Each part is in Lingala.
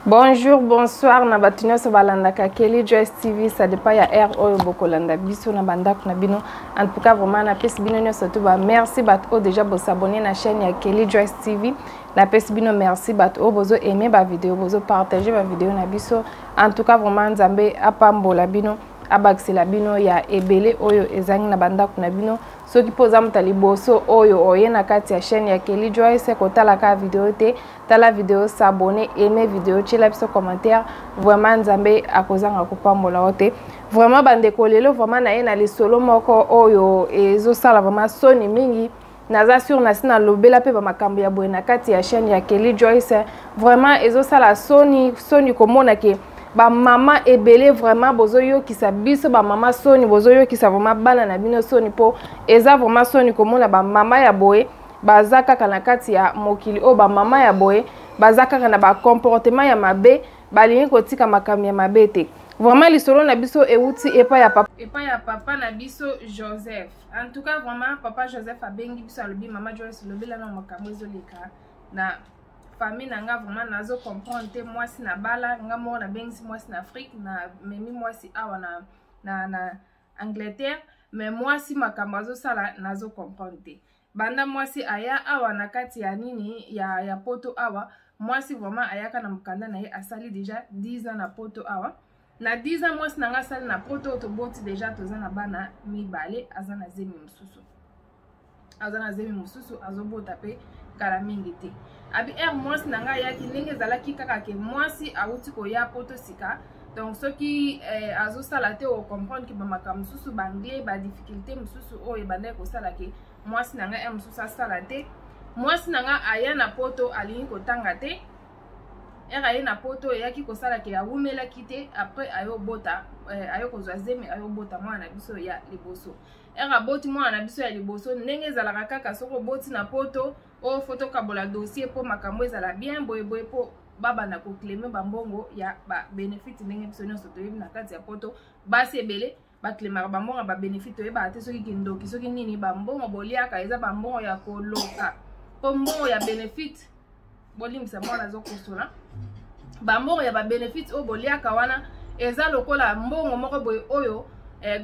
Bonjour, bonsoir, na batunyo so balandaka Kelly Joyce TV, ça dépend ya air oyo bokolanda biso na bandako na bino. En tout cas vraiment na pesi bino nyonso to ba merci bat o déjà bo s'abonner na chaîne ya Kelly Joyce TV. Na pesi bino merci bat o bozo aimer ba vidéo, bozo partager ba vidéo na biso. En tout cas vraiment Nzambe apambola bino, abaksela bino ya ebele oyo ezangi na bandako na bino. Soki poza mutali boso oyo oye na kati ya chaîne ya Kelly Joyce ko tala ka vidéo te tala vidéo s'abonner aimer vidéo chila biso commentaire vraiment Nzambe akozanga kopambola ote vraiment bandeko lelo vraiment na ye na lisolo moko oyo ezo sala vraiment soni mingi naza sur na sina lobela pe ba makambo ya boye na kati ya chaîne ya Kelly Joyce vraiment ezo sala soni komona ke ba mama ebele vraiment bozoyo ki sa biso ba mama soni bozoyo ki sa vraiment bana na bino soni po eza vraiment soni komona ba mama ya boye bazaka kana kati ya mokili o ba mama ya boye bazaka kana ba comportement ya mabe balingi kotika makambo ya mabe te vraiment lisolo na biso euti epa ya papa na biso Joseph. En tout cas vraiment papa Joseph abengi biso alobi mama Joyce lobela na makambo ezoleka na famille nanga vraiment nazo comprendre te mwasi na bala nga mo na bengi mwasi na Afrique na memi mwasi awa na Angleterre mais mwasi makambo azo sala nazo comprendre te banda mwasi aya awa na kati ya nini ya poto awa mwasi vraiment ayaka na mukanda na ye asali déjà 10 ans na poto awa na 10 ans mwasi nanga sali na poto to boti déjà toza na bana mibale azana zemi mususu azobota pe kala mingi te abi mwasi nanga yaki ndenge zalaki kaka ke mwasi awuti ko ya poto sika donc soki azosala te o comprendre ke bamaka mususu bangle ba difficulté mususu o ebanda ko sala ke mwasi nanga mususu asala te mwasi nanga aya na poto alingi kotanga te aye na poto yaki kosala ke awumela kite après ayo bota ayo kozwa zemi ayo bota mwana na biso ya liboso boti mwana na biso ya liboso ndenge ezalaka kaka soko boti na poto o photo kabola dossier po makambo ezala bien boye po baba na kokleme bambongo ya ba benefit ndenge biso nyonso toyebi na kati ya poto basi ebele baklemaka bambongo ba benefit toyeba te soki kindoki soki nini bambongo boliaka eza bambongo ya koloka po mbongo ya benefit bolimisa mwana zokosola bambongo ya ba benefit o boliaka wana eza lokola mbongo moko boye oyo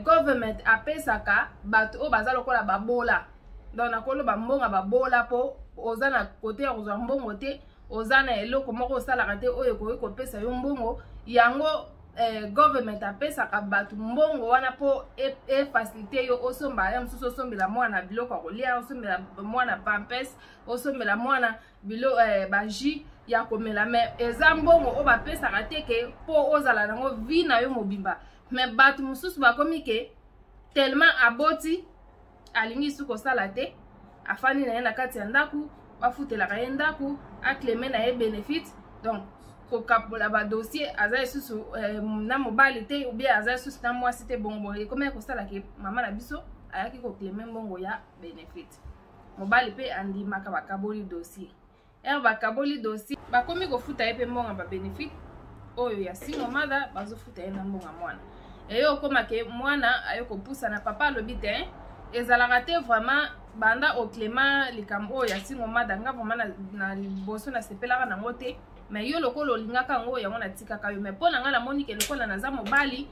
government apesaka bato o baza lokola babola donc nakolo bambongo babola po oza na kote ya kozwa mbongo te oza na eloko moko osalaka te oyo koyi kopesa yo mbongo yango government apesaka bato mbongo wana po facilite yo osomba ya mususu osombela mwana biloko kolia osombela mwana pampers osombela mwana bilo baji ya komela mais eza mbongo o bapesaka te ke po ozala nango vi na yo mobimba mais bato mususu bakomi ke tellement aboti alingi su kosala te afani na ye na kati ya ndaku bafutelaka ye ndaku akleme na ye benefit donc kokapola ba dossier aza susu na mobali te ou bien aza susu na mwasi te bongo ekoma kosala ke mama na biso ayaki kokleme mbongo ya benefit mobali pe andimaka bakaboli dossier bakaboli dossier bakomi kofuta ye pe mbongo ba benefit oyo ya single mother bazofuta ye na mbongo mwana eyo okoma ke mwana ayo kopusa na papa alobi te ezalaka te vraiment banda oklema likambo ya single mother nga vraiment na liboso na sepelaka nango te mais yo lokolo lingaka ngo yango na tikaka yo mais pona nga na moni ke lokola naza mobali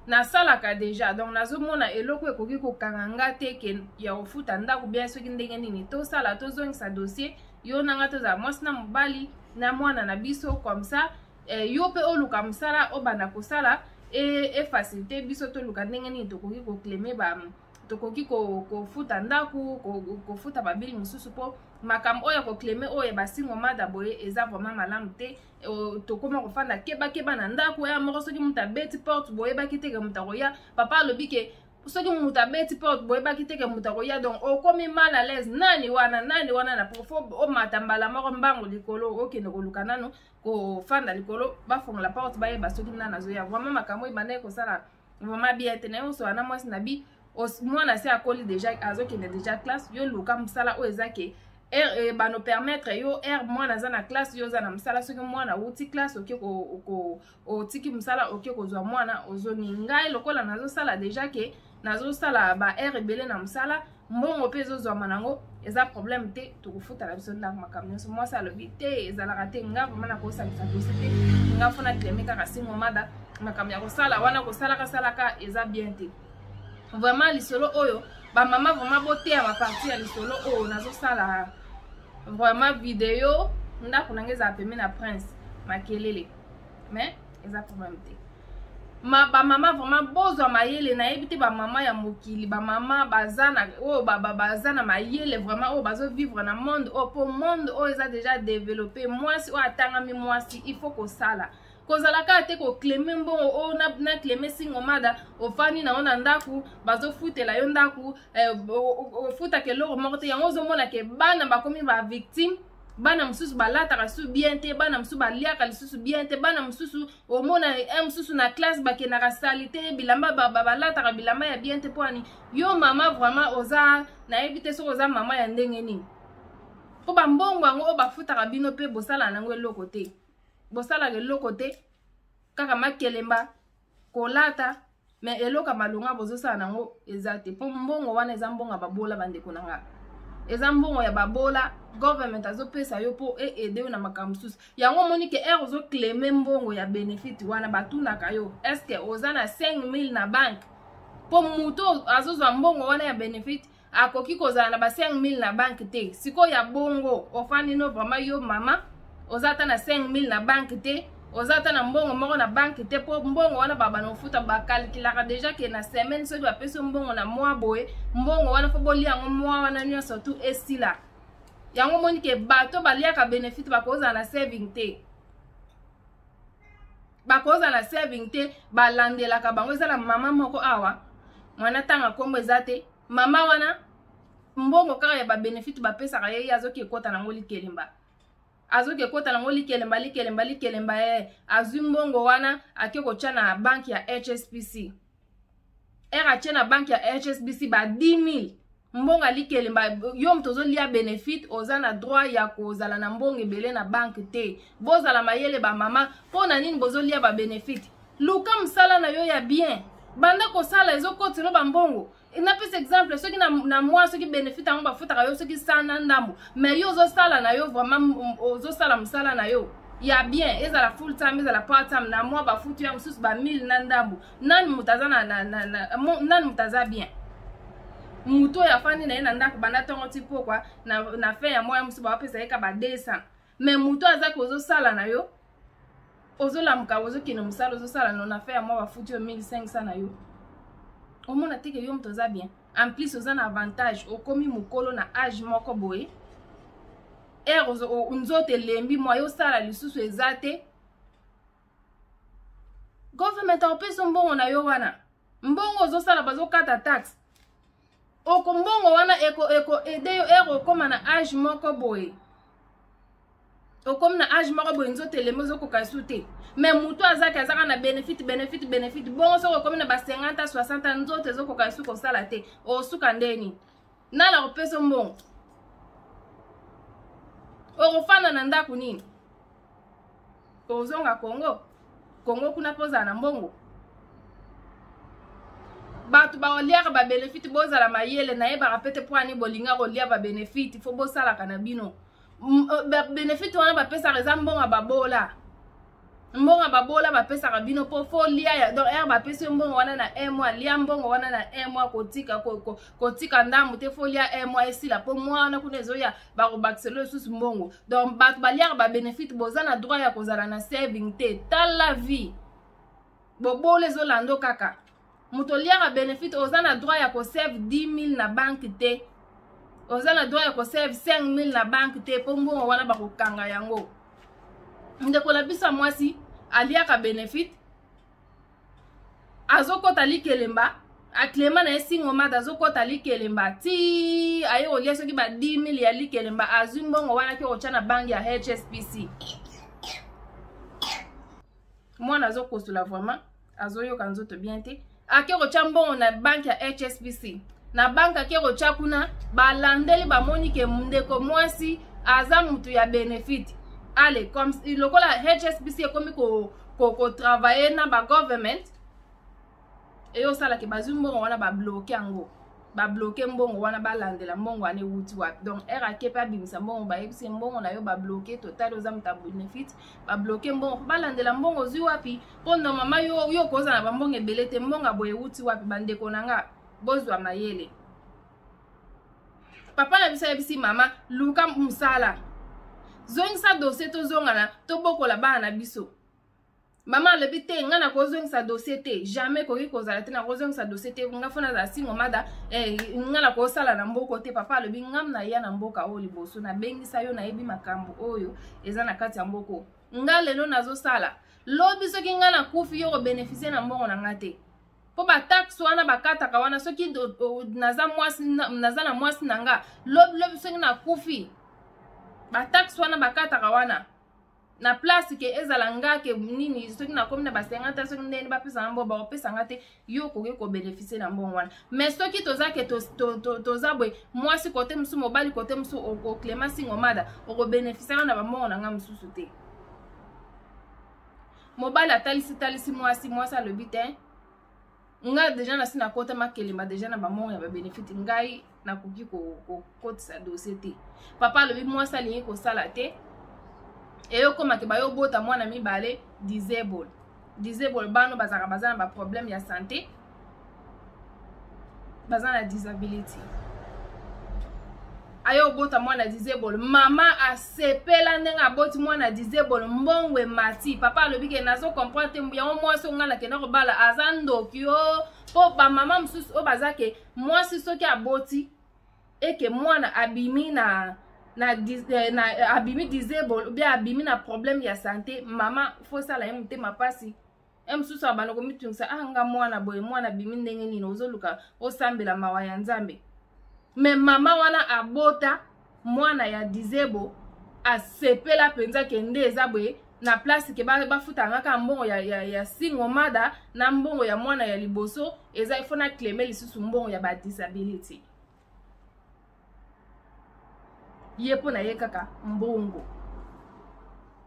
na salaka déjà donc nazomona eloko ekoki kokanga te ke ya ofuta ndako bien soki ndenge nini to sala to zongisa dossier yo nanga to za mwasi na mobali na mwana na biso comme ça yo pe oluka msala obanda kosala facilité biso to luka ndenge nini tokoki kokleme ba tokoki kofuta ndaku kofuta babili mususu po makambo oyo kokleme oyo basingo mada boye eza vraiment malamu te tokoma kofanda keba na ndaku ya moko soki muta beti porte boye bakiteke muta koya papa alobi ke soki muta beti porte boye bakiteke muta koya donc okomi mal à l'aise nani wana na profo o matambala moko mbango likolo okende koluka nano kofanda likolo bafongola porte baye basoki nana zoya vraiment makambo ibane ko sala vraiment bien te na yo so ana mwasi na bi mwana se akoli déjà azokende déjà classe yo luka msala o ezake bano permettre yo mwana za na classe yo za na msala soki mwana uti classe oke otiki msala oke kozwa mwana ozoni ngai lokola nazo sala déjà ke nazo sala ba ebele na msala mbongo pe ezozwama nango eza problème te tokofutala biso ndako makambo nyonso mwasi alobi te ezalaka te nga vraimen nakosangisa dosi te nga fona kleme kaka singo mada makambo ya kosala wana kosalaka eza bien te vraiment lisolo oyo bamama vraiment boteya baparti ya lisolo oyo nazosala vraiment video ndako nange ezala peme na prince makelele mais eza problème te bamama vraiment bozwa mayele nayebi te bamama ya mokili bamama baza na mayele vraiment oyo bazovivre na monde oyo po monde oyo eza déjà développé mwasi oyo atangami mwasi il faut kosala kozalaka te kokleme mbongo oyo na kleme singo mada ofani na yo na ndaku bazofutela yo ndaku ofutaka eloko moko te yango ozomona ke bana bakomi bavictime bana mosusu balataka lisusu bien te bana mosusu baliaka lisusu bien te bana mosusu omona mosusu na classe bakendaka sali te bilamba balataka bilamba ya bien te mpo ani yo mama vraiment oza nayebi te soki oza mama ya ndenge nini mpo bambongo yango oyo bafutaka bino mpe bosala nango eloko te bosalaka eloko te kaka makelemba kolata me eloko malonga bozosala nango eza te mpo mbongo wana eza mbongo ya babola bandeko na nga eza mbongo ya babola government azopesa yo po ede yo na makambo mosusu yango moni ke ere ozokleme mbongo ya benefit wana batunaka yo eske oza na 5000 na bank po mutu azozwa mbongo wana ya benefit akoki kozala na ba 5000 na bank te sikoyo ya bongo ofani no vraiment yo mama oza ata na 5000 na bank te oza ata na mbongo moko na bank te po mbongo wana babana ofuta bakalkulaka deja ke na semaine soki bapesi mbongo na mwa boye mbongo wana fo bolia yango mwa wana nyonso tu esila yango moni ke bato baliaka benefit bakozala na saving te balandelaka bango ezala mama moko awa mwana tanga kombo eza te mama wana mbongo kaka ya babenefit bapesaka ye azoki ekota nango likelemba likelemba azwi mbongo wana ake kotia na banki ya HSBC atie na banki ya HSBC ba 10000 mbongo alikelemba yo mtu ozolia benefit oza na droit ya kozala na mbongo ebele na banki te bozala mayele bamama mpo na nini bozolia ba benefit luka msala na yo ya bien banda kosala ezokotino bambongo napesa exemple soki na mwa soki benefit yango bafutaka yo soki sana ndambo mais yo ozosala na yo vraiment ozosala msala na yo ya bien ezala full time ezala part time na mwa bafutu ya mosusu ba 1000 na ndambo nani mutaza nani mutaza bien muto ya fani na ye na ndako banda tongo ti pokwa na fin ya mwa ya mosusu bapesa ye ka ba 200 mais muto azaki ozosala na yo ozolamuka ozokende mosala ozosala na fin ya mwa bafutu yo 1500 na yo omona teke yo mto za bien en plus oza na avantage okomi mokolo na age moko boye nzoto elembi mwa yo sala lisusu eza te government akopesa mbongo na yo wana mbongo ozosala bazokata taxe mbongo wana eko ede yo okoma na age moko boye okomi na age moko boye nzoto elembi ozokoka esu te mais mutu azaka na benefit bongo soko okomi na ba 50 60 nzoto ezokoka esu kosala te osuka ndeni nala kopesa mbongo okofana na ndako nini ozonga Kongo kuna poza na mbongo batu baoliaka ba benefit bozala mayele na yeba pete poani bolinga kolia ba benefit fo bosala kana bino benefit wana bapesa reza mbongo babola bapesa bino po fo lia ya donc bapesa mbongo wana na 1 mois lia mbongo wana na 1 mois kotika ndamu te fo lia 1 mois esila po mwana kuna ezoya bakobakiselo susu mbongo donc batu baliaka ba benefit boza na droit ya kozala na saving te tala vie bobole zolando kaka muto liaka benefit oza na droit ya ko save 10000 na banque te oza na droit ya ko save 5000 na banque te po mbongo wana bakokanga yango ndeko la bisa mwasi aliaka benefit azokota likelemba aklema na esingo mata azokota likelemba ti aye olia soki ba 10000 ya likelemba azwi mbongo wana ke ocha na banki ya HSBC mwana azokosula vraiment azoyoka nzoto bien te ake ocha mbongo na banki ya HSBC na banka ke ocha kuna balandeli bamoni ke ndeko mwasi aza mutu ya benefit allez comme lokola HSBC komi ko travailler na ba government et yo sala ke bazumbo wana ba bloquer yango ba bloquer mbongo wana ba landela mbongo ane wuti wapi. Donc era kepa bimisa mbongo ba yebisi mbongo na yo ba bloquer total oza muta benefit ba bloquer mbongo ba landela mbongo zwi wapi. Pondo mama yo koza na ba mbongo ebele te mbongo boye wuti wapi bandeko nanga bozwa mayele. Papa na bisa yebisi mama luka musala. Zongisa dossier to zongana to bokola bana na biso. Mama le bite ngana ko zongisa dossier te jamais ko ki kozala te na ko zongisa dossier te nga fona za singo mada ngana ko sala na mboko te papa le bi ngam na ya na mboka o liboso na bengisa yo na yebi makambo oyo eza na kati ya mboko nga lelo nazo sala lobi soki ngana kufi yo ko bénéficier na mbongo na ngate po ba tax wana bakata ka wana soki naza na mwasi nanga lobi soki na kufi ba tax wana bakata ka wana na place ke ezala nga ke nini soki na komna ba 50 soki ndeni ba pesa mbo ba pesa ngate yo ko bénéficier na mbongo wana mais soki toza ke toza boy mwasi kote musu mobali kote musu o Clémence Ngomada o ko bénéficier na ba mbongo na nga mususu te mobali atalisi mwasi le bitin nga deja na sina kota makelema deja na ba mbongo ya ba bénéfice ngai na kuki ko kotisa dossier te papa le bi mwasi ali ko sala te eyo koma ke bayo bota mwana mibale disable bano bazana ba problème ya santé bazana disability ayo bota mwana disable mama asepela ndenga boti mwana disable mbongwe mati papa lo bike nazo comprendre mbuya mwasi ngala ke na ko bala azandokyo po ba mama msusu o bazake mwasi soki aboti eke mwana abimi na abimi disable bien abimi na problème ya santé mama faut ça la mte mapasi msusu abanoko mitungisa nga mwana boye mwana abimi ndenge nini ozoluka osambela mawa ya nzambe mais mama wana abota mwana ya disable asepela penza kende eza boye na place ke bafuta ngaka mbongo ya Singomada na mbongo ya mwana ya liboso eza ifona claimer lisusu mbongo ya ba disability yepo na ye kaka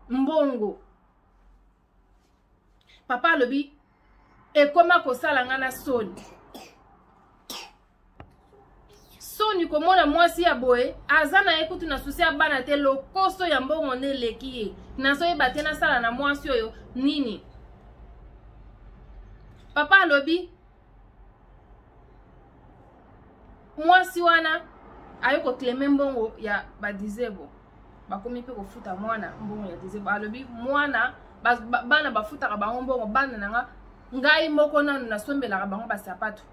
mbongo papa lobi ekoma kosala ngana soni komona mwasi ya boye azana ekutu na susi ya bana te lokoso ya mbongo ne leki naso yeba te na sala na mwasi oyo nini papa lobi mwasi wana ayoko kleme mbongo ya ba disable bakomi pe kofuta mwana mbongo ya disable alobi mwana bana bafuta ka bango mbongo bana nanga ngai moko nanu nasombela ka bango ba sapato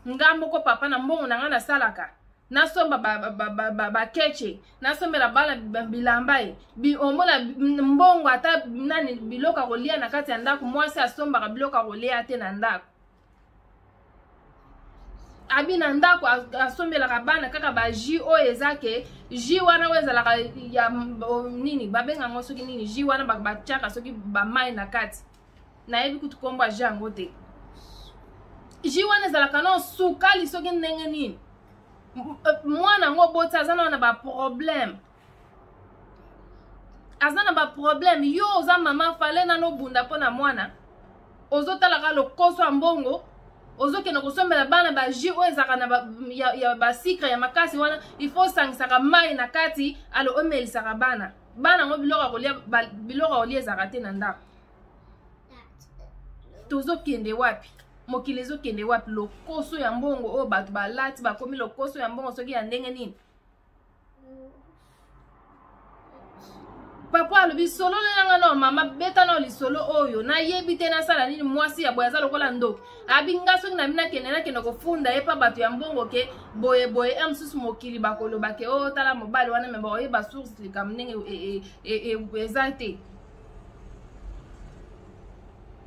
nga moko papa na mbongo nanga na salaka nasomba ba keche nasombela bala bilambai bi omona mbongo ata nani biloka kolia na kati ya ndako mwasi asomba ka biloka kolia te na ndako abina ndako asombela bana kaka ba ji o ezake ji wana wezala ya nini babenga ngoso ki nini ji wana ba chaka soki ba mai na kati na yebi kutukomba jango te ji wana ezala kana sukali soki ndenge nini mwana ngo bota azana na ba problème yo oza mama fale na no bunda pona mwana ozotala ka lokoso mbongo ozokena kosombela bana ba ji o ezaka na ya ba sikre ya makasi wana il faut sangsaka mai na kati alo omelisaka bana ngo biloko kolia ezaka te na ndako tozokende wapi mokili ezokende wapi lokoso ya mbongo o bato balati bakomi lokoso ya mbongo soki ya ndenge nini papa alobi solo nanga no mama beta no lisolo oyo na yebi te na sala nini mwasi ya boya za lokola ndoki abinga soki na mina kende kofunda epa bato ya mbongo ke boye msusu mokili bakoloba ke o tala mobali wana me boye ba source likam ndenge eza te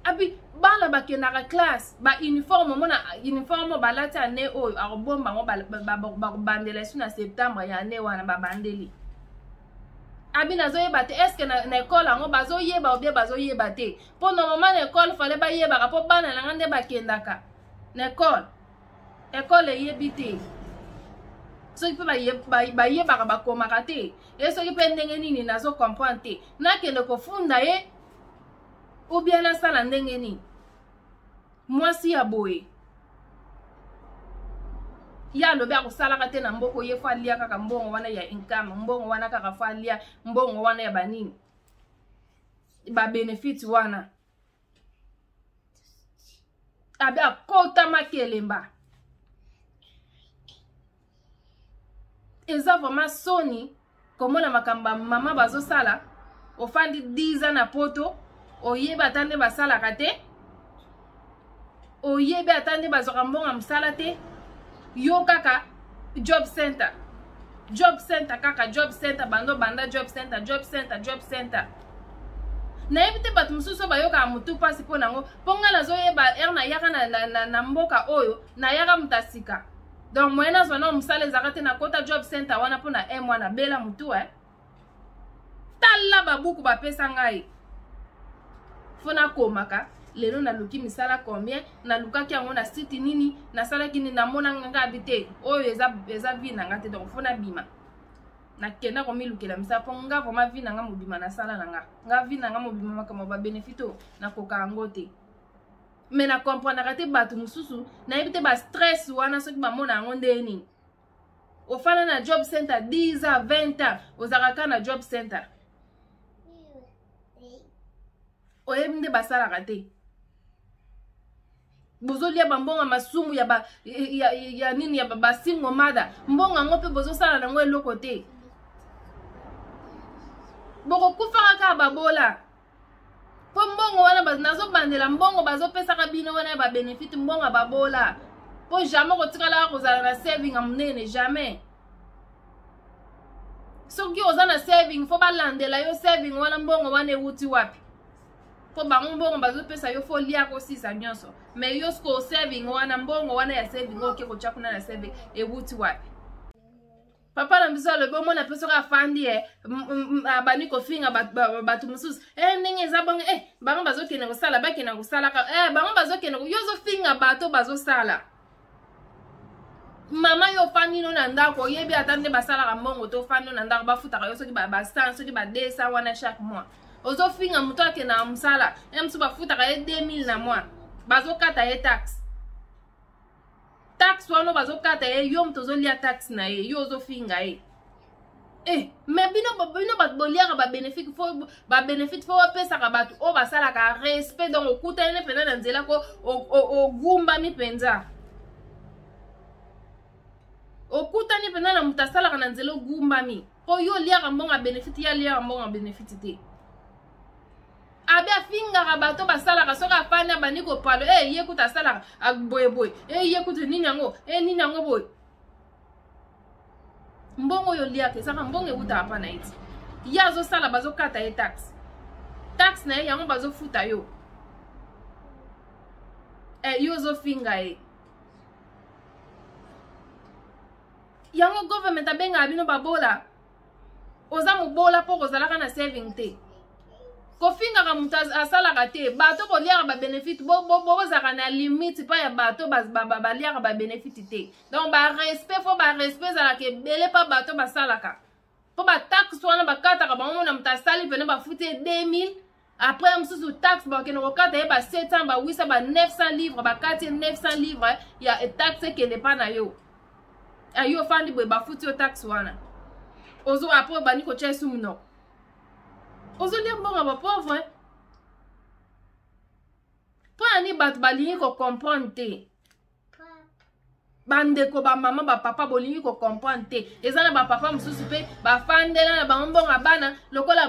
abi bana bakendaka classe ba uniforme mona uniforme balati ane oyo akobomba ngo bakobandela esu na septembre ya ane wana babandeli abina zoyeba te est-ce que na école ango bazoyeba ou bien bazoyeba te po normalement na école fallait bayeba po bana na ngande bakendaka na école yebi te soki pe bayeba bakomaka te e soki pe ndenge nini nazo comprendre te nakende kofunda ye ou bien nasala ndenge nini mwasi ya boye ya lobe akusala te na mboko ye fa lia kaka mbongo wana ya income mbongo wana kaka fa lia mbongo wana ya banini ba benefit wana abe akota makelemba eza vraiment soni komona makamba mama bazo sala ofandi 10 ans na poto oyeba atande basala kate oyeba atande bazoka mbongo msala te yo kaka job center kaka job center bando banda job center na evite bat mususu bayoka mutu pasi po nango ponga nazo yeba erna yaka na mboka oyo na yaka mutasika donc moyena zona musale zakate na kota job center wana po na mwana bela mutu tala babuku bapesa ngai fona komaka lelo na luki misala combien na lukaki yango na site nini na sala kini na mona nga habité oyo eza vie na ngate donc fona bima na kenda ko milukela misa po nga vraiment vie na nga mobima na sala na nga vie na nga mobima makama ba benefito na koka ngote mais na comprendre kate batu mususu na ebite ba stress wana soki ba mona ngo ndeni ofana na job center 10 à 20 ans ozakaka na job center oyebinde basala kate bozolia bambonga masumu ya nini ya basingo mada mbonga ngo pe bozosala nango eloko te boko kufaka ka babola po mbongo wana nazobandela mbongo bazopesaka bino wana ba benefit mbonga babola po jamais kotikala kozala na saving amunene jamais soki oza na saving fo balandela yo saving wana mbongo wana ewuti wapi po bango mbongo bazopesa yo fo lia ko sisa nyonso mais yo sko saving wana mbongo wana ya saving oke ko chakuna na saving ewuti wapi papa na biso le bomo na peso ka fandi bani ko finga batu mususu ndenge za bango bango bazokena kosala bakena kosala ka bango bazokena yo zo finga bato bazosala mama yo fandi no na ndako yebi atande basala ka mbongo to fandi no na ndako bafuta ka yo soki ba 100 soki ba 200 wana chaque mois ozo finga muto akena msala msu bafuta ka 2000 na mois bazokata ye tax wana bazokata ye yo mtozo lia tax na ye yo ozo finga ye mais bino batboliaka ba benefit fo pesa ka batu o basala ka respect donc okuta ene pena na nzela ko ogumba mi penza okuta ni pena na mutasala ka na nzela ogumba mi po yo lia ka mbonga benefit ya lia ka mbonga benefit te abe afinga ka bato basala ka soka fana baniko palo ye kuta sala boy ye kuta nini yango boy mbongo yo lia ke saka mbongo uta hapa na iti yazo sala bazokata ye tax na ye yango bazofuta yo yo zo finga ye yango government abenga abino babola oza mubola po kozalaka na saving te kofinga ka muta asala kate bato boliaka ba benefit bozaka na limite pa ya bato baliaka ba benefit te donc ba respect fo ba respect zala ke bele pa bato basalaka po ba tax wana bakataka bango na mutasali pene bafute 2000 après msusu tax bakene kokata ye ba 700 ba 800 ba 900 livres bakati 900 livres ya tax kende pa na yo ayo fandi boy bafute yo tax wana ozo après bani ko chesu muno ozo lia mbonga ba pauvre po ani bat balingi ko comprendre te bandeko ba mama ba papa bolingi ko comprendre te ezana ba papa mususu pe ba fandela na ba mbonga bana lokola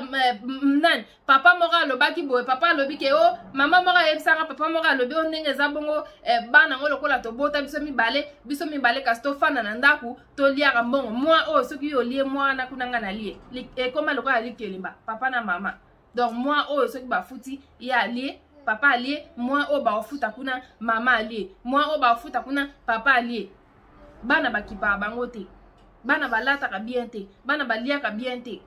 nan papa mora lobaki boy papa lobike o mama mora ebsanga papa mora lobi o ndenge za bongo bana ngo lokola to bota biso mi bale kasto fana na ndaku to liaka mbongo moi soki yo lie moi na kunanga na lie koma lokola likelimba papa na mama donc moi soki ba futi ya lie papa allié, moi o ba ofuta kuna mama allié, moi o ba ofuta kuna papa allié. Bana bakipa bangote. Bana balata ka bien te, bana balia ka bien te.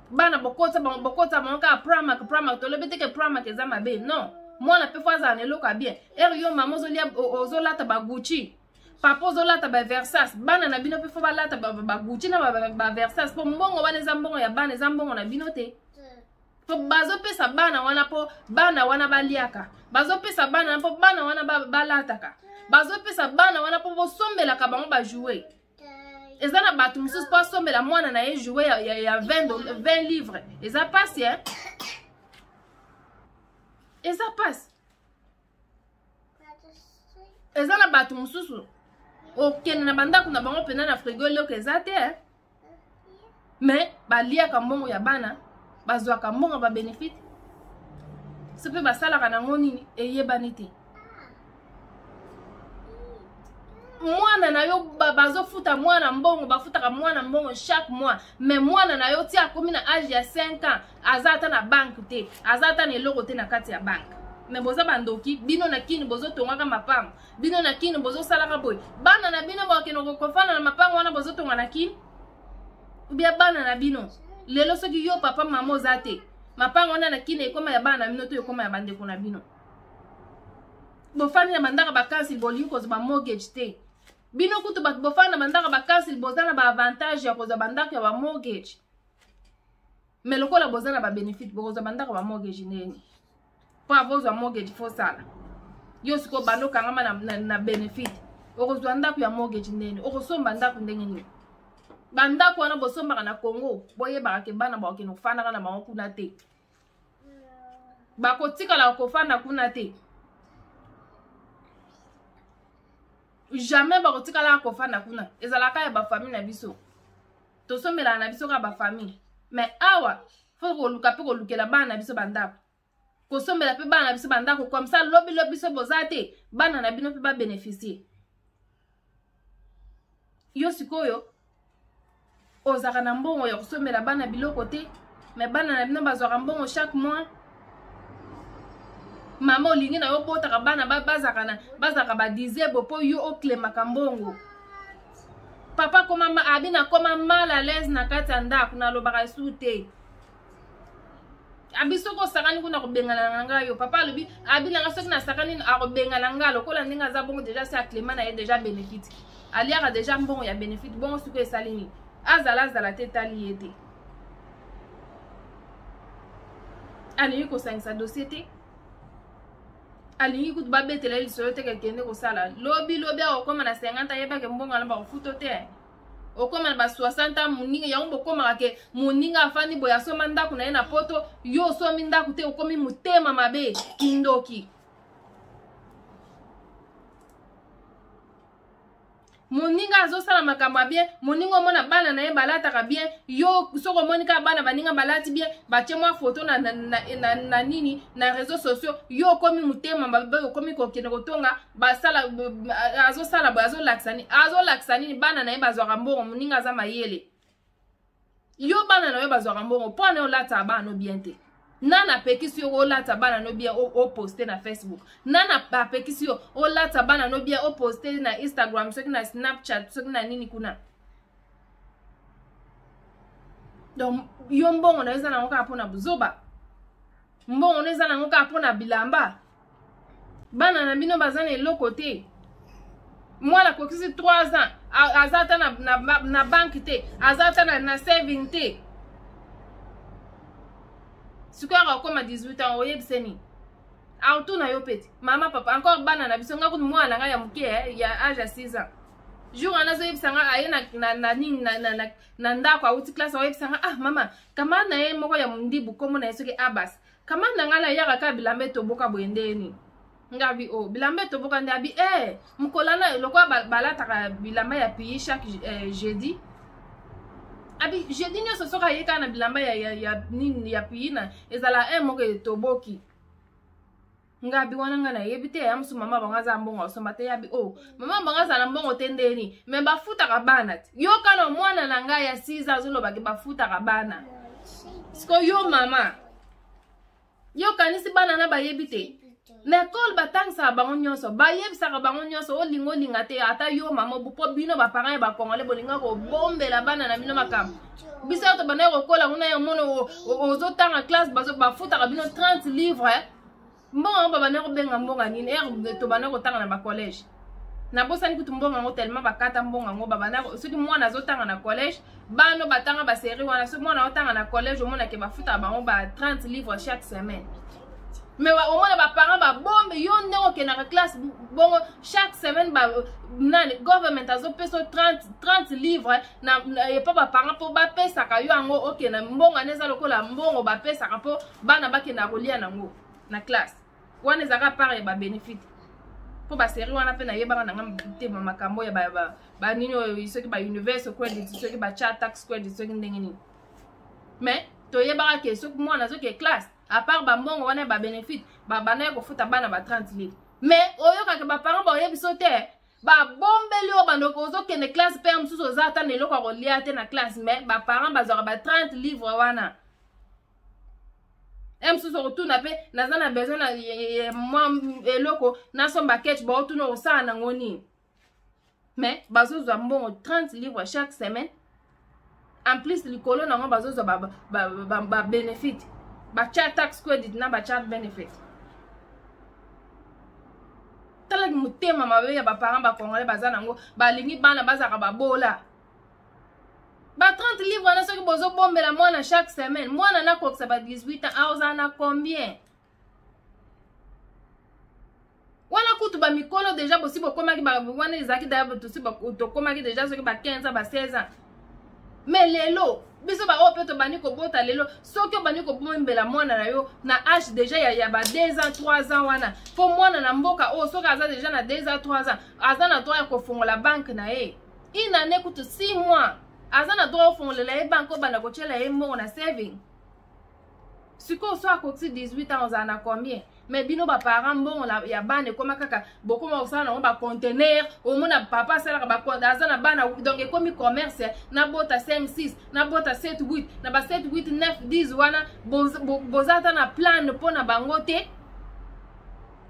Bana bokota bangoka prama to lebete ke prama ke zama be. Non, moi na pe faza ne loka bien. Yo mama zolia ozolata ba Gucci. Papa ozolata ba Versace. Bana na bino pe fa balata ba Gucci na ba Versace. Po mbongo bana zambongo ya bana zambongo na bino te. po bazopesa bana wana po bana wana baliaka bazopesa bana po bana wana balataka bazopesa bana wana po bosombelaka bango bajouer eza na bato mosusu po asombela mwana na ye jouer ya 20 livres eza pasi hein eza pasi eza na bato mosusu okende na bandako na bango pena na frigo eloko eza te hein mais baliaka mbongo ya bana bazwaka mbongo ba benefit se pe basalaka nango nini eyebani te mwana na yo bazofuta mwana mbongo bafutaka mwana mbongo chaque mois mais mwana na yo ti akomi na age ya 5 ans aza ata na banque te aza ata na eloko te na kati ya banque mais boza bandoki bino na kini bozotongaka mapango bino na kini bozosalaka boye bana na bino bakende kokofana na mapango wana bozotonga na kini ubia bana na bino lelo soki yo papa mama oza te mapango wana na kini ekoma ya bana na bino to ekoma ya bandeko na bino bofani na bandaka bakansi bolingi kozwa mortgage te bino kutu bato bofani na bandaka bakansi boza na baavantage ya kozwa bandako ya bamortgage mais lokola boza na babenefit bokozwa bandako bamortgage neni po avozwa mortgage fo sala yo siko bando kangama na benefit okozwa ndako ya mortgage neni okosomba ndako ndenge nini bandako wana bosombaka na Congo boyebaka ke bana bakokende kofanaka na bango kuna te bakotikala kofanda kuna te jamais bakotikala kofanda kuna ezalaka ya bafamille na biso tosombelaka na biso ka bafamille mais awa fo koluka mpe kolukela bana na biso bandako kosombela mpe bana na biso bandako comme ça lobi biso boza te bana na bino mpe babeneficie yo sikoyo ozaka na mbongo ya kosombela bana biloko te mais bana na bino bazwaka mbongo chaque mois mama olingi na yo botaka bana bazaka badisable po yo oklemaka mbongo papa koma abina koma mal à l'aise na kati ya ndako nalobaka esu te abiso kosakani kuna kobengana na ngai yo papa alobi abilanga soki nasakani akobengana ngai lokola ndenge aza bongo deja se aklema na ye deja benefit aliaka deja mbongo ya benefit bongo siko esali nini azala te tali ye te alingi kosangisa dossier te alingi kutu babetela lisolo te kekende kosala lobi akokoma na 50 ayebake mbongo na bakofuto te okoma na ba 60 moninga yango bokomaka ke moninga afandi boye asoma ndako na ye na poto yo osomi ndako te okomi motema mabe kindoki moninga azosala makambo ya bien moninga omona bana na ye balataka bien yo soko monika bana baninga balati bien batie mwa foto na nini na réseaux sociaux yo okomi motema mabe okomi kokende kotonga basala azosala boye azolakisa nini bana na ye bazwaka mbongo moninga aza mayele yo bana na ye bazwaka mbongo mpo na olata bana bien te nana apekisi yo olata bana no bien oposte na Facebook nana apekisi yo olata bana no bien oposte na Instagram soki na Snapchat soki na nini kuna donc yo mbongo na eza na ngoka pona buzoba mbongo na eza na ngoka pona bilamba bana na bino bazana eloko te mwana kokisi 3 ans azata na banque te azata na saving te sukara okoma 18 ans oyebiseni autuna yo peti mama papa encore bana na biso nga kuti mwana nga ya muke ya age ya 6 ans jour anazoyebisanga aye na ndako auti classe oyebisanga mama kama na ye moko ya mundibu komo na ye soki abas kama na nga na yaka ka bilambe toboka boyendeni ngabi bilambe toboka ndi abi mukolana lokwa balataka bilamba ya pays chaque jeudi abi jeudi nyo sosoka yeka na bilamba ya nini ya piyina ezala moko toboki ngabi wana nga na yebite ya musu mama bangaza mbongo osomba te yabi mama bangaza na mbongo tendeni me bafutaka bana yo kana mwana na nga ya 6 ans zoloba ke bafutaka bana siko yo mama yo kanisi bana na bayebite l'école batangisa bango nyonso bayebisaka bango nyonso olinga te ata yo mama bupo bino baparents ba congolais bolinga ko bombela bana na bino makambo biso to bana ko kola kuna ya mono ozotanga classe bafutaka bino 30 livres mbongo baba na ko benga mbonga nini to bana ko tanga na ba collège na bosani kutu mbongo ngo tellement bakata mbongo ngo babana soki mwana azotanga na collège bano batanga ba série wana soki mwana otanga na collège omona ke bafuta bango ba 30 livres chaque semaine mais au moins ba parents ba bombe yo ndeko ke na classe bongo chaque semaine ba nani government azo peso 30 livres na et pas ba parents po ba pesa ka yo ngo OK na mbongo aneza lokola mbongo ba pesa ka po bana ba ke na kolia nango na classe wana ezaka part ba benefit po ba série wana pe na yeba na ngam te makambo ya ba nini soki ba universal credit soki ba chat tax credit soki ndenge nini mais to yeba ke soki mwana soki classe à part ba mbongo wana ba benefit ba bana ko futa bana ba 30 livres mais oyoka ke ba parents ba yebi sote ba bombeli o bandoko zo kene classe pe msusu za ta neloko ko lia te na classe mais ba parents ba zora ba 30 livres wana msusu ko tuna pe nazana besoin na moi eloko na somba ketch ba tuna o sa na ngoni mais bazo zo mbongo 30 livres chaque semaine en plus likolo na ngo bazo zo ba benefit ba chat tax credit na ba chat benefit tala mutema mabe ya ba parents ba congolais bazana ngo ba lingi bana bazaka ba bola ba 30 livres na soki bozo bombela mwana chaque semaine mwana na koksa ba 18 ans aozana combien wana kutu ba mikolo déjà bosi bokomaki ba wana ezaki daya bosi ba tokomaki déjà soki ba 15 ans ba 16 ans mais lelo biso ba opeto bani ko bota lelo soki bani ko bombela mwana na yo na âge déjà ya ba 2 ans 3 ans wana po mwana na mboka o soki aza déjà na 2 ans 3 ans aza na droit ko fongola banque na ye ina ne kutu 6 mois aza na droit fongolela ye banque bana ko chela ye mbongo na saving siko so akoksi 18 ans ozana combien mais bino ba parents mbongo ya bana koma kaka bokoma osana na ba conteneur omona papa sala ba kondaza na bana donc ekomi commerce na bota 5 6 na bota 7 8 na ba 7 8 9 10 wana bozata na plan pona bango te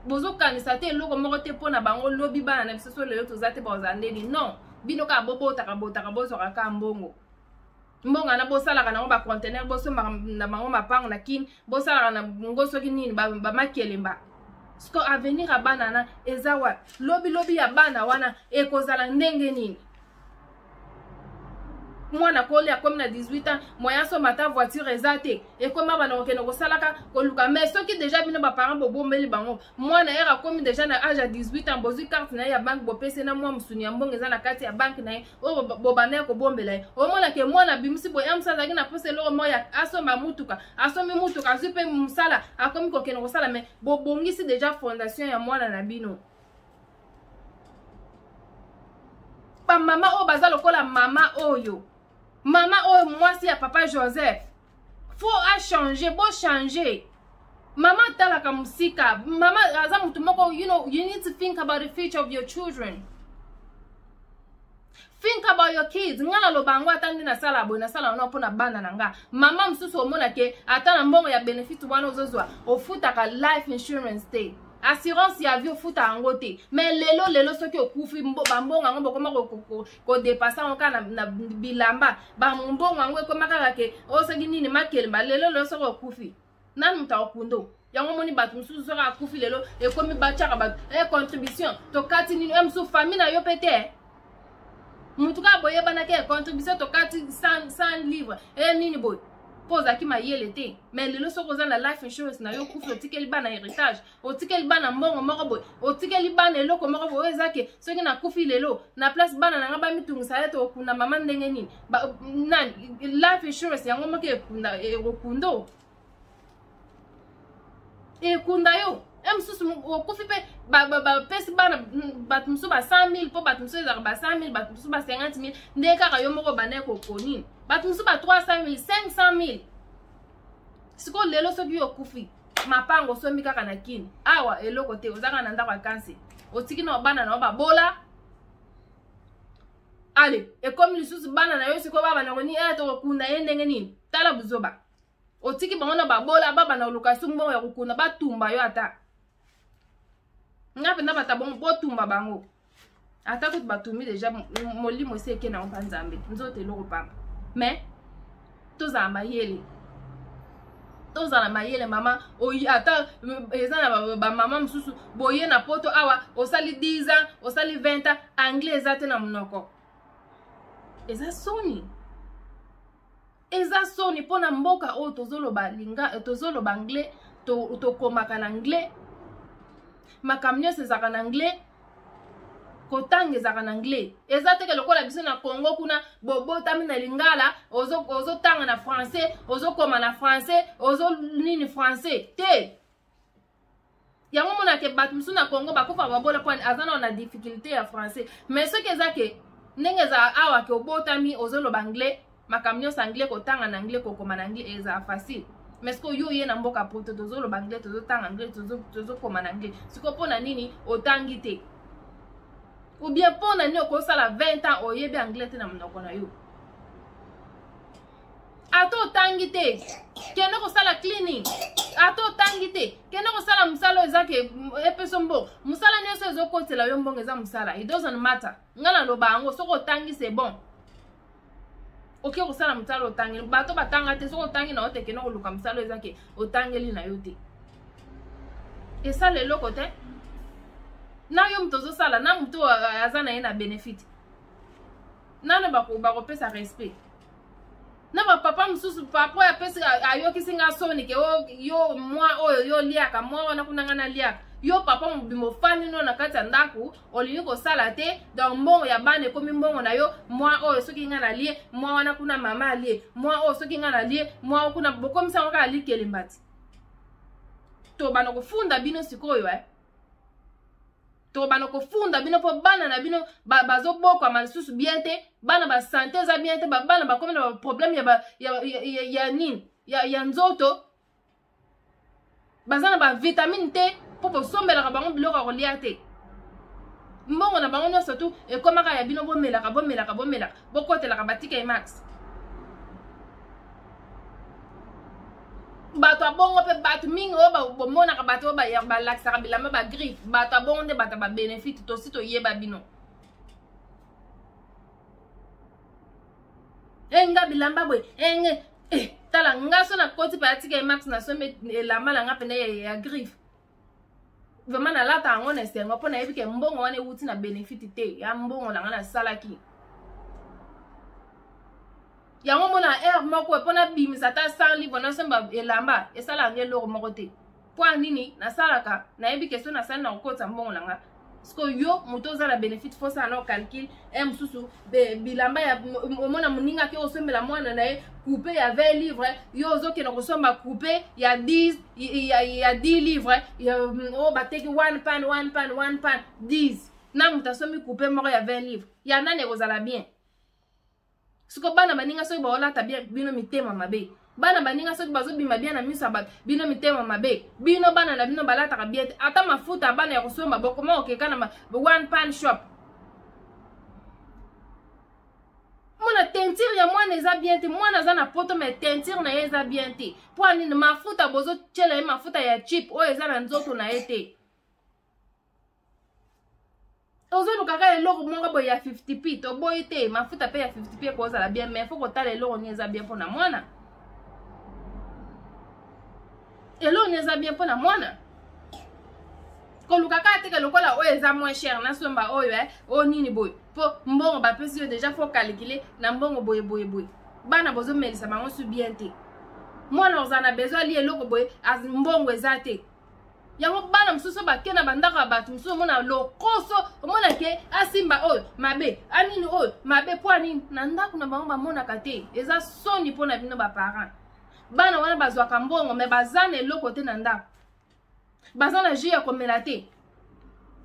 bozo kanisa te loko moko te pona bango lobi bana na biso lelo tozate bozandeli non bino ka bobota ka bozo ka mbongo mbonga na bosala na ba conteneur boso na bango mapango na kin bosala na ngoso kinini ba makelemba sko avenir a banana ezawa lobi ya bana wana ekozala ndenge nini mwana koli akomi na 18 ans moyen so mata voiture ezate ekoma bana okene kosalaka koluka mais soki déjà bino ba parents bobombeli bango mwana era akomi déjà na âge à 18 ans bozui carte na ya banque bopese na mwa musuni ya mbongo eza na kati ya banque na o bobana ko bombela o mwana ke mwana bimisi boye amsa zaki na pose loko moya asomba mutuka asomi mutuka azupe musala akomi kokene kosala mais bobongisi déjà fondation ya mwana na bino pa mama o baza lokola mama oyo Maman, oh, moi, c'est papa Joseph. Faut changer, faut changer. Maman, tala kamusika. Maman, you know, you need to think about the future of your children. Think about your kids. Ngala lo bangwa atandi na sala boy na sala no pona bana nanga. Mama msusu omona ke atana mbongo ya benefit wana ozozwa. Ofuta ka life insurance day. Assurance ya vie ofuta angote mais lelo soki okufi bambonga ngo bokoma ko dépasser onka na bilamba ba mbonga ngo ekoma kaka ke osoki nini makelemba lelo soki okufi nani muta okundo yango moni batu mususu soki akufi lelo ekomi bachaka batu contribution to kati nini emsu famille na yo pete mutuka boye bana ke contribution to kati 100 livres nini boy poza ki mayele te mais lelo soko za na life insurance na yo kufi otikeli bana héritage otikeli bana mbongo moko boy otikeli bana eloko moko boy ezake soki na kufi lelo na place bana na ngaba mitungisa yeto okuna mama ndenge nini nani life insurance yango moke ekunda okundo ekunda yo emsusu okufi pe pesi bana batumusu ba 100,000 po batumusu ezaka ba 100,000 batumusu ba 50,000 ndeka ka yo moko bana ko konini batumusu ba 300,000 500,000 siko lelo soki yo kufi mapango somi kaka na kini awa eloko te ozaka na ndako ya kansi otiki na bana na ba bola ale ekomi lisusu bana na yo siko baba na koni to kunda ndenge nini tala buzoba otiki bango na ba bola baba na location mbongo ya kukunda batumba yo ata ngape na batabongo botumba bango ata kuti batumi déjà molimo seke na mpanzambe nzote loko pamba mais tozamba yele tozala mayele mama oyi ata eza na ba mama mususu boye na poto awa osali 10 ans osali 20 ans anglais eza te na monoko eza soni pona mboka o tozoloba anglais tokomaka na anglais makambo nyonso ezaka na anglais kotanga ezaka na anglais eza teke lokola biso na Congo kuna bobotami na lingala ozotanga na français ozokoma na français nini français te yango mona ke bato misu na Congo bakofa babola kwani azana na difficulté ya français mais soki eza ke ndenge eza awa ke obotami ozoloba anglais makambo nyonso anglais kotanga na anglais kokoma na anglais eza facile mais siko yo ye na mboka poto tozoloba anglais tozotanga anglais tozokoma na anglais siko pona nini otangi te ou bien pona nini okosala 20 ans oyebi anglais te na monoko na yo ato otangi te kende kosala cleaning ato otangi te kende kosala musala eza ke epeso mbongo musala nyonso ezokotela yo mbongo eza musala it doesn't matter nga na loba yango soko otangi c'est bon oke kosala musala otangi bato batanga te soko otangi na ote kende koluka musala eza ke otangeli na yo te esala eloko te na yo mtozo sala na mto azana ye na benefit nana bakopesa respect na ba papa mususu papa ya pesa ayokisi nga soni ke yo mwa oyo yo liaka mwa wana kunanga na liaka yo papa mbimo fani no na kati ya ndaku olini kosala te donc mbongo ya bana komi mbongo na yo mwa oyo soki nga na lie mwa wana kuna mama alie mwa oyo soki nga na lie mwa kuna bokomisa ngoka alikeli mbati to bana kofunda bino sikoyo to bana kofunda bino po bana na bino bazobokwa malisusu bien te bana ba santé za bien te bana bakomi na problème ya nini ya nzoto bazana ba vitamine te po bosombelaka bango biloko ya kolia te mbongo na bango nyonso tu ekomaka ya bino bomelaka bokotelaka batika emax bato abongo pe bato mingi oyo bomonaka bato oyo balakisaka bilamba bagriffe bato abongo nde bato babenefite tosi toyeba bino nga bilamba boye enge tala nga so na koti pa atika emax na sombe elamba na nga pene ya griffe vraiment nalata yango na esengo mpo nayebi ke mbongo wana ewuti na benefite te ya mbongo na nga nasalaki yango mona air moko pona bimisa ta 100 livres na somba elamba esala nge loko moko te po nini nasalaka nayebi ke so nasali na kokota mbongo na nga sko yo moto za la benefit fo sa na calcul mususu bilamba ya mona muninga ke osombela mwana na ye coupe ya 20 livres yo ozoke na kosomba coupe ya 10 ya 10 livres o bateki one pan 10 na mutasombi coupe moko ya 20 livres ya nane kozala bien siko bana baninga soki baolata bien bino mitema mabe bana baninga soki bazobima bien na miso bato bino mitema mabe bino bana na bino balataka bien te ata mafuta bana ya kosomba bokoma okeka na one pan shop mona teinture ya mwana eza bien te mwana aza na poto mais teinture na ye eza bien te po anini mafuta bozotyela ye mafuta ya chip oyo eza na nzoto na ye te ozolukaka eloko moko boye ya 50p toboyi te mafuta pe ya 50p ekozala bien mais faut kotala eloko ni eza bien mpona mwana eloko ni eza bien mpona mwana kolukaka ateke lokola oyo eza moins cher nasomba oyo oyo nini boye po mbongo bapesi yo déjà faut calculer na mbongo boye bana bozomelisa bango su bien te mwana ozala na besoin ali eloko boye mbongo eza te yango bana mususu bakena bandaka bato mususu mona lokoso mona ke asimba oyo mabe anini oyo mabe po anini na ndako na bango bamonaka te eza soni mpona bino baparent bana wana bazwaka mbongo me baza na eloko te na ndako baza na jus ya komela te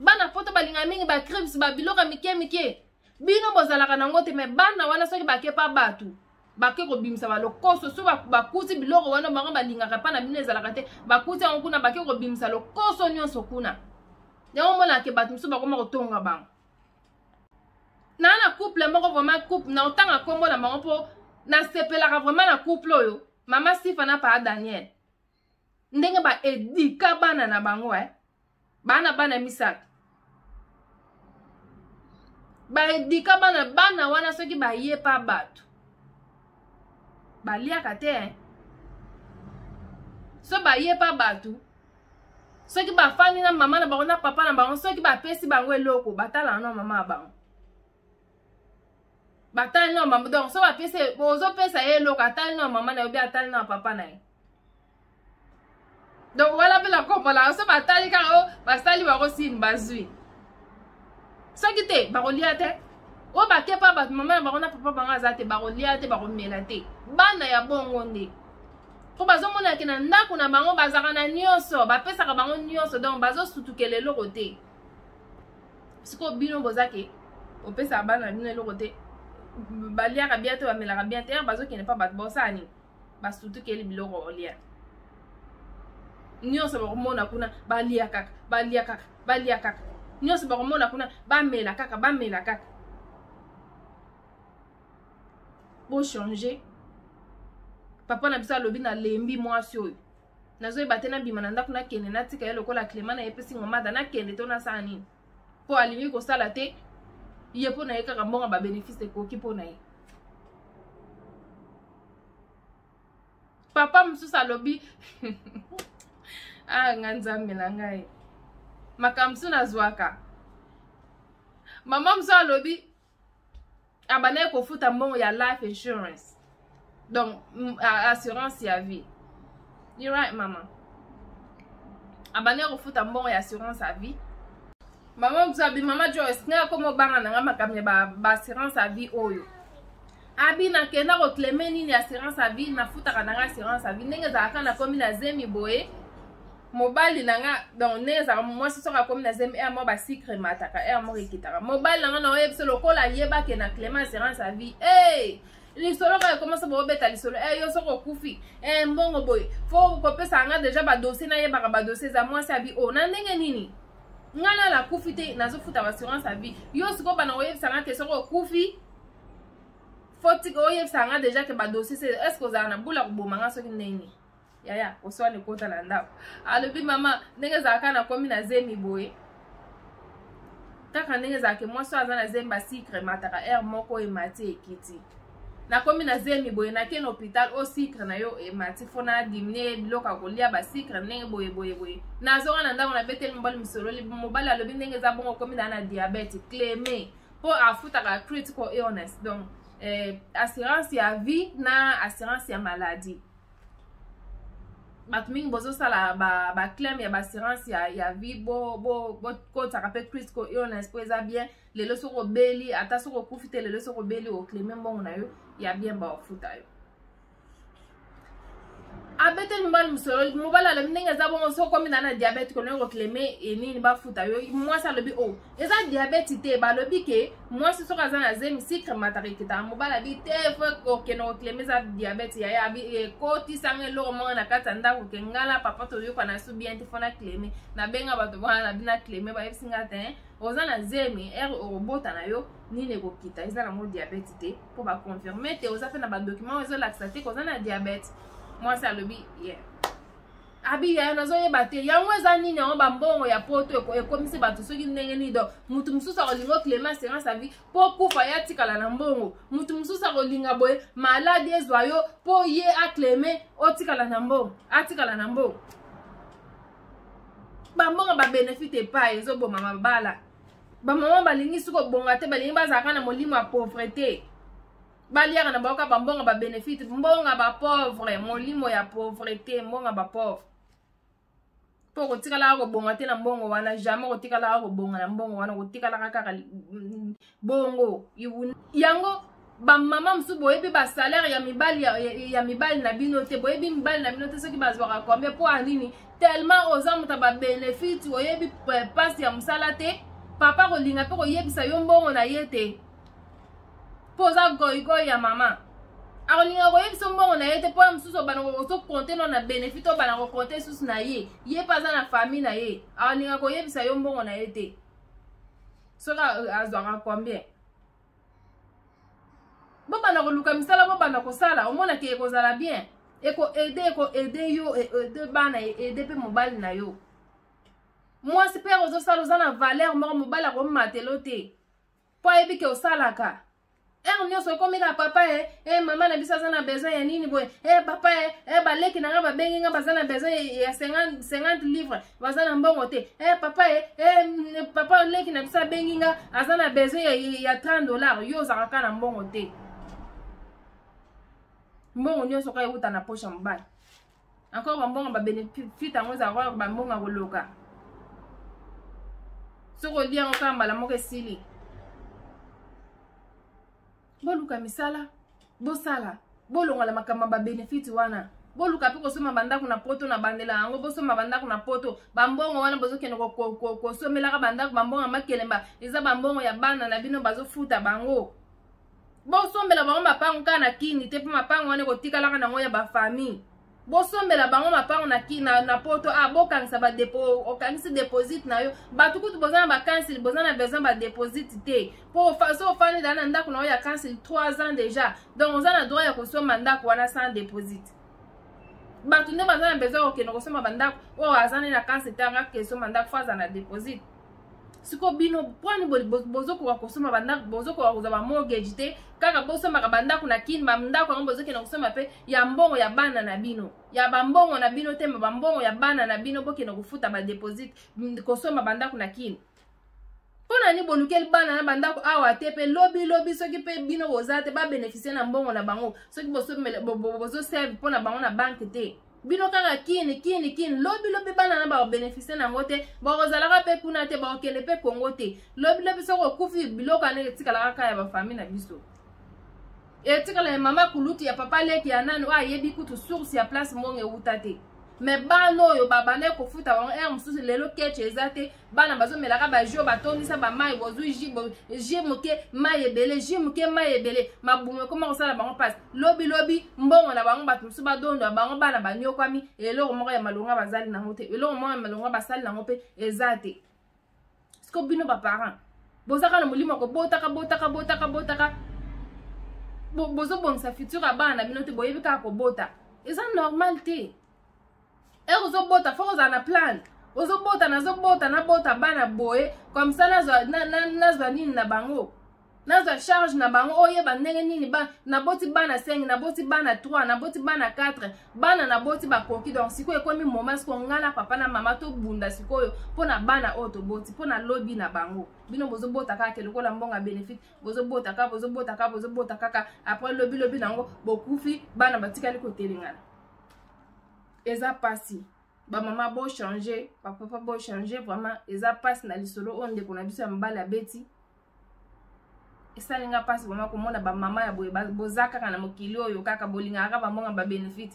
bana poto balinga mingi bacrips babiloko mike bino bozalaka nango te me bana wana soki bakepa bato bake kobimisa balokoso so bakuti biloko wana bango balingaka pa na bino ezalaka te bakuti yango kuna bake kobimisa lokoso nyonso kuna yango monake bato mosusu bakoma kotonga bango na couple moko vraiment couple na otanga kombo na bango mpo nasepelaka vraiment na couple oyo mama Sifa na pa Daniel ndenge baedika bana na bango bana misaka baedika bana wana soki bayepa bato baliaka te so ba ye pa batu soki ba fani na mama na bango na papa na bango soki ba pesi bango eloko batala na mama bango batali na mama donc so ba pesi ozo pesa ye eloko atali na mama na obi atali na papa na ye donc voilà bela kombola so batali ka o basali ba ko sin bazui soki te ba ko lia te o ba ke pa ba mama na bango na papa bango azate ba ko lia te ba ko mela te bana ya bongo nde ko bazo mona ke na ndako na bango bazaka na nyonso ba pesa ka bango nyonso donc bazo sutukele eloko te siko bino bozake o pesa bana bino eloko te baliaka bien te bamelaka bien te bazo kene pa bato bosani basutukeli biloko olia nyonso bakomona kuna balia kaka nyonso bakomona kuna bamela kaka bo changer papa na biso alobi na lembi mwasi oyo nazoyeba te nabima na ndako nakende natika ye lokola Clément na yepesi ngomada nakende to nasala nini mpo alingi kosala te ye mpo na ye kaka mbongo babénéfice ekoki mpo na ye papa mosusu alobi nga nzambe na ngai makambo mosusu nazwaka mama mosusu alobi abandaki kofuta mbongo ya life insurance donc assurance ya vie you right mama abandaki kofuta mbongo ya assurance ya vie mama mosusu abi mama Joyce nga komo banga nanga makambo ya ba assurance ya vie oyo abi nakenda kokleme nini assurance ya vie nafutaka nanga assurance ya vie ndenge ezalaka na komi na zemi boye mobali nanga donc neza mwasi soka komi na zemi mo ba secret mataka mo rekitaka mobali nanga na oyebise lokola yeba ke na Clément assurance ya vie lisolo ka commence bo beta lisolo yo soko kufi mbongo boy fo ko pesa nga déjà ba dossier na yeba ba dossier za mwasi ya vie na ndenge nini ngana la kufi te nazo futa assurance ya vie yo siko bana oyebisa nga ke soko kufi foti oyebisa nga déjà ke ba dossier c'est est-ce que za na bula kuboma nga soki ndenge yaya oswani kota na ndako alobi mama ndenge zaka na komi na zemi boye kaka ndenge zake mwasi aza na zemi ba secret mataka moko emati ekiti na komi na zemi boye na ke na hôpital o secret na yo emati fona diminuer biloko kolia ba secret ndenge boye nazo na ndako na beteli mobali misololi mobali alobi ndenge za bongo komi na diabète Clément po afutaka critical illness donc assurance ya vie na assurance ya maladie bato mingi bozosala ba claim ya assurance ya vie bo kotaka pe critical illness po eza bien lelo soko beli ata soko kufi te lelo soko beli o claim mbongo na yo ya bien ba ofuta yo abete mbali musolo mobala la ndenge za bongo soko komi na diabète ko ngo claim nini ba futa yo mwasi alobi eza diabète te ba lobi ke mwasi soko za na zemi secret matarikita mobala bi te fo ko keno claim za diabète ya bi ko ti sange lo mo na kata ndako ke ngala papa to yo kana su bien te fona claim na benga bato bana bina claim ba yesinga te oza na zemi robota na yo nini ko kita eza na mo diabète te po ba confirmer te oza fe na ba document ozo laksa te ko za na diabète mwasi alobi abi ya nazo yeba te yango eza nini yango bambongo ya poto ekomisi bato soki ndenge nini donc mutu mosusu akolinga Clément assurance ya vie po kufa ye atikala na mbongo mutu mosusu akolinga boye maladi ezwa yo po ye Clément otikala na mbongo atikala na mbongo bambongo babénéfice epai ezoboma mabala bamama balingi soki obonga te balingi bazalaka na molimo ya pauvreté baliaka na baoka bambonga ba bénéfice mbonga ba pauvre molimo ya pauvreté mbonga ba pauvre po kotikala ko bonga te na mbongo wana jamais kotikala ko bonga na mbongo wana kotikala kaka bongo yango ba mama msu boyebi ba salaire ya mibali na bino te boyebi mibali na bino te soki bazwaka combien po anini tellement ozamuta ba bénéfice oyebi passe ya musala te papa kolinga pe koyebisa yo mbongo na ye te poza goy ya mama akolinga koyebisa mbongo na ye te po mosusu bana kozo konte no na bénéfice to bana kokonte susu na ye paza na famille na ye akolinga koyebisa yo mbongo na ye te soka azwaka combien bo bana koluka misala bo bana kosala omona ke ekozala bien eko aider yo aider bana aider pe mobali na yo mwasi pe ozosala oza na valeur moko mobali akomatelo te po ayebi ke osalaka nyonso komi ka papa mama na biso aza na besoin ya nini boye papa baleki na nga babengi nga baza na besoin ya 50 livres baza na mbongo te papa papa leki na biso abengi nga aza na besoin ya 30 dollars yo ozalaka kaka na mbongo te mbongo nyonso ka euta na poche ya mobali encore bambongo babenefite yango ezalaka bambongo ya koloka soki olia yango kaka mbala moko esili boluka misala bosala bolongola makambo ba benefit wana boluka pe kosoma bandako na poto na bandela yango bosoma bandako na poto bambongo wana bozokende kosomelaka bandako bambongo makelemba eza bambongo ya bana na bino bazofuta bango bosombela bango mapango kaka na kini te mpo mapango wana kotikalaka nango ya bafamille bosombela bango mapango na poto bokangisa okangisi deposit na yo bato kutu bozana bakansili bozana besoin badeposit te po so ofani dana na ndako na yo ya kansili 3 ans déjà donc oza na droit ya kosomba ndako wana sans deposit bato nde baza na besoin kokende kosomba bandako oyo azana na kansili te anga kesomba ndako fo aza na deposit siko bino pwani bozokoka kosomba bandako bozokoka kozwa bamortgage te kaka bosombaka bandako na kini bandako yango bozokende kosomba mpe ya mbongo ya bana na bino ya bambongo na bino te bambongo ya bana na bino bokende kofuta badeposit kosomba bandako na kini mpona ni bolukeli bana na bandako awa te mpe lobi soki mpe bino boza te babeneficie na mbongo na bango soki bozoserve mpona bango na banke te bino kaka kini lobi bana na babeneficie nango te bakozalaka mpe kuna te bakokende mpe kongo te lobi soki okufi biloko ane etikalaka kaka ya bafamille na biso etikala ya mama kulutu ya papa leki ya nani oyo ayebi kutu source ya place mbongo euta te me bana oyo babande kofuta bango mosusu lelo keche eza te bana bazomelaka bajo batondisa bamai bozwi ji moke mai ebele ji moke mai ebele mabumu ekoma kosala bango mpasi lobi mbongo na bango bato mosusu badondo ya bango bana banyokwami eloko moko ya malonga bazali nango te eloko moko ya malonga basali nango mpe eza te siko bino baparent bozaka na molimo kobotaka bozobongisa futur ya bana na bino te boyebi kaka kobota eza normal te ozobota fo kozala na plan ozobota nabota bana boye comme ça nazwa nini na bango nazwa charge na bango oyeba ndenge nini naboti bana 5 naboti bana 3 naboti bana 4 bana naboti bakoki donc sikoyo ekomi moment siko nga na papa na mama tobunda sikoyo mpona bana oyo toboti mpona lobi na bango bino bozobota kaka lokola mbongo ya benefit bozobota kaka après lobi nango bokufi bana batikali kotelengana eza pasi bamama bo changer papa bo changer vraiment eza pasi na lisolo oyo ndeko na biso ya mobali abeti esalinga pasi vraiment komona bamama ya boye boza kaka na mokili oyo kaka bolingaka bambonga babenefit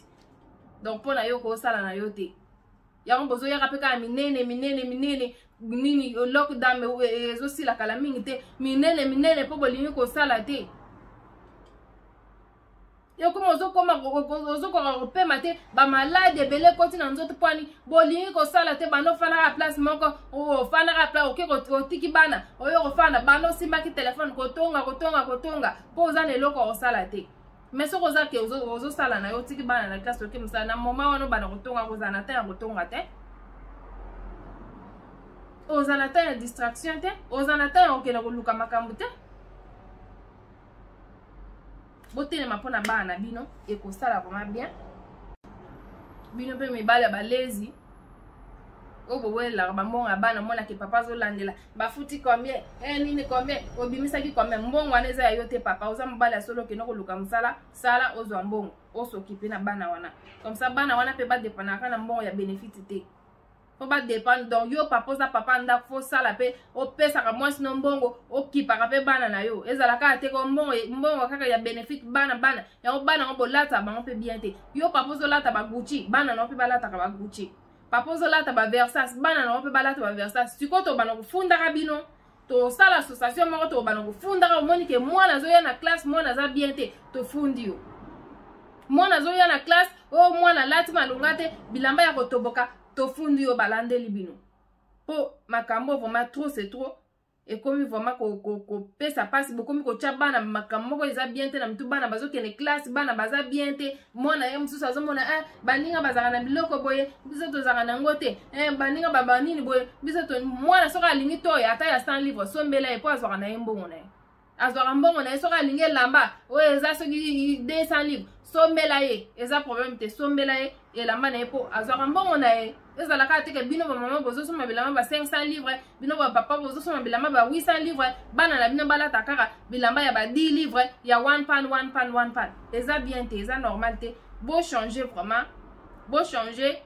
donc mpona yo kosala na yo te yango bozoyaka mpe kaka minene nini lockdown ezosilaka la mingi te minene mpo bolingi kosala te yokoma ozokoka kopema te bamaladi ebele koti na nzoto mpwani bolingi kosala te bando ofanaka place moko ofanaka place otiki bana oyo kofanda bando osimbaki telefone kotonga mpo oza na eloko kosala te mais soki oza ke ozosala na yo otiki bana na klase oke mosala na moma wana bana kotonga kozala na te ya kotonga te oza na te ya distraction te oza na te ya kokende koluka makambo te botelema mpona bana na bino ekosala vraiment bien bino mpe mibali ya balezi oyo bowelelaka bambongo ya bana monake papa azolandela bafuti combien nini combien obimisaki combien mbongo wana eza ya yo te papa oza mobali ya solo okende koluka mosala sala ozwa mbongo osokipe na bana wana comme ça bana wana mpe badepanaka na mbongo ya benefiti te po badependre donc yo papa oza papa ndako fo sala mpe opesaka mwasi no mbongo okipaka mpe bana na yo ezalaka te ko mbongo kaka ya benefit bana yango bana ngo bolata bango mpe bien te yo papa ozolata bagucci bana na mpe balataka bagucci papa ozolata baversas bana na mpe balata baversas siko tobana kofundaka bino tosala association moko tobana kofundaka omoni ke mwana azoya na classe mwana aza bien te tofundi yo mwana azoya na classe o mwana lati malonga te bilamba ya kotoboka tofundi yo balandeli bino po makambo vraiment trop c'est trop ekomi vraiment kopesa pasi bokomi kotia bana makambo moko eza bien te na mitu bana bazokende classe bana baza bien te mwana ye mosusu azomona baninga bazaka na biloko boye biso tozaka nango te baninga babanini boye biso mwana soki alingi toyo ata ya 100 livre sombela ye po azwaka na ye mbongo na ye azwaka mbongo na ye soki alingi elamba oyo eza soki 200 livres sombela ye eza problème te sombela ye elamba na ye mpo azwaka mbongo na ye ezalaka teke bino bamama bozosomba bilamba ba 500 livres bino bapapa bozosomba bilamba ba 800 livres bana na bino balata kaka bilamba ya ba 10 livres ya 1 pan eza bien te eza normal te bo changer vraiment bo changer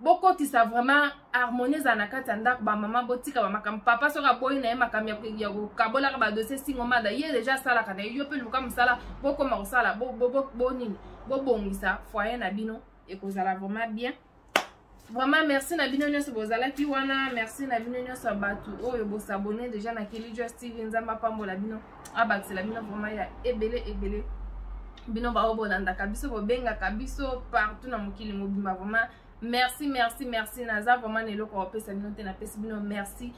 bokotisa vraiment harmonie na kati ya ndako bamama botika bamakambo papa soki aboyi na ye makambo ya kokabolaka badossier singomada ye deja asalaka na ye yo mpe luka mosala bokoma kosala bonini bobongisa foyer na bino ekozala vraiment bien. Vraiment merci na bino nyonso bozalaki wana merci na bino nyonso bato oyo bosabone deja na Kelly Joyce TV nzamba pambola bino abakisela bino vraiment ya ebele bino bao bolandaka biso bobengaka biso partout na mokili mobimba vraiment merci naza vraiment neloko opesa bino te napesi bino merci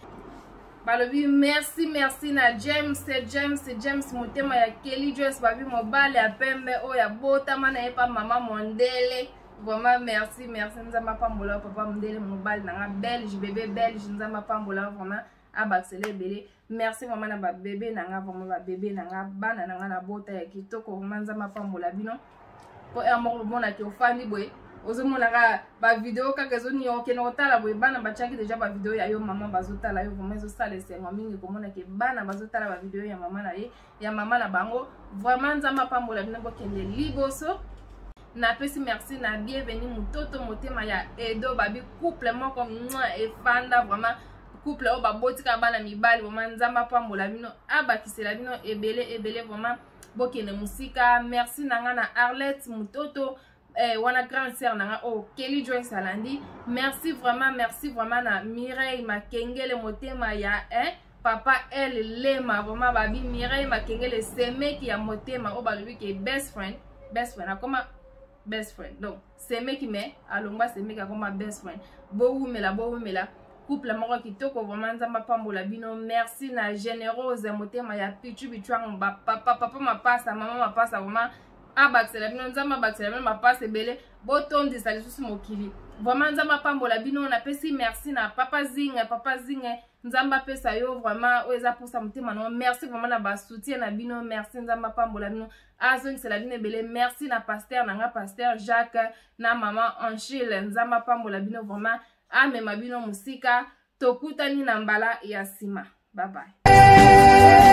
balobi merci na James motema ya Kelly Joyce babi mobale ya pembe oyo ya botama na ye pa mama mondele vraiment merci nzamba pambola papa mondele mobile nanga belge bébé belge nzamba pambola vraiment abakisela ebele merci vraiment na ba bébé nanga vraiment ba bébé nanga bana nanga na bota ya kitoko vraiment nzamba pambola bino po moko mona ke ofandi boye ozomonaka ba video kaka ezoni okene otala boye bana bachaki deja ba video ya yo mama bazotala yo vraiment ezosala esengo mingi komona ke bana bazotala ba video ya mama na ye ya mama na bango vraiment nzamba pambola bino bokende liboso na pesi merci na bienvenue mutoto motema ya Edo babi couple moko efanda vraiment couple o babotika bana mibali vraiment nzamba pambola bino abakisela bino ebele vraiment bokene musika merci nanga na Arlette mutoto wana grande sœur nanga Kelly Joyce alandi merci vraiment na Mireille Makengele motema ya papa elle lema vraiment babi Mireille Makengele semeki ya motema o balobi ke best friend akoma best friend donc semeki me alongwa semeki akoma best friend bowumela couple moko kitoko vraiment nzamba pambola bino merci na générose motema ya pichu bichwang papa mapasa mama mapasa vraiment abakisela bino nzamba abakisela bino mapasa ebele botondisa lisusu mokili vraiment nzamba pambola bino napesi merci na papa zinge nzamba pesa yo vraiment oyo eza posa motema no merci vraiment na basoutien na bino merci nzamba pambola bino azongisela bino ebele merci na pasteur nanga pasteur Jacques na mama Angile nzamba pambola bino vraiment amema bino musika tokutani na mbala ya sima bye bye.